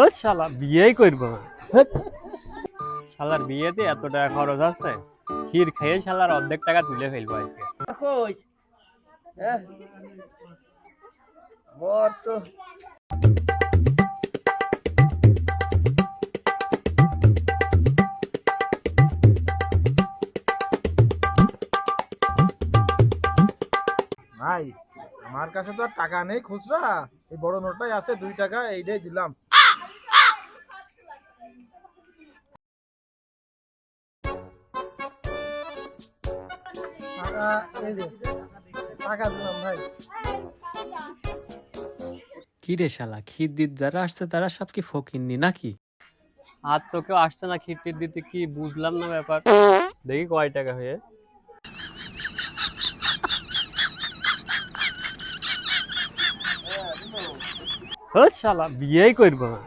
ও শালা বিয়েই করবো না। শালার বিয়েতে এত টাকা খরচ আছে, ক্ষীর খেয়ে শালার অর্ধেক টাকা তুলে ফেলবো আজকে। কইস বর তো ভাই, আমার কাছে তো আর টাকা নেই খুচরা। এই বড় নোটটাই আছে 2 টাকা, এইটাই দিলাম। টাকা এই যে, টাকা দিলাম ভাই। কি রে শালা, ক্ষীর দিতে যারা আসছে তারা সব কি ফকিন্নি নাকি? আর তো কেউ আসছে না ক্ষীর টির দিতে, কি বুঝলাম না ব্যাপার। দেখি কয় টাকা হয়ে। ও শালা বিয়েই করবো না।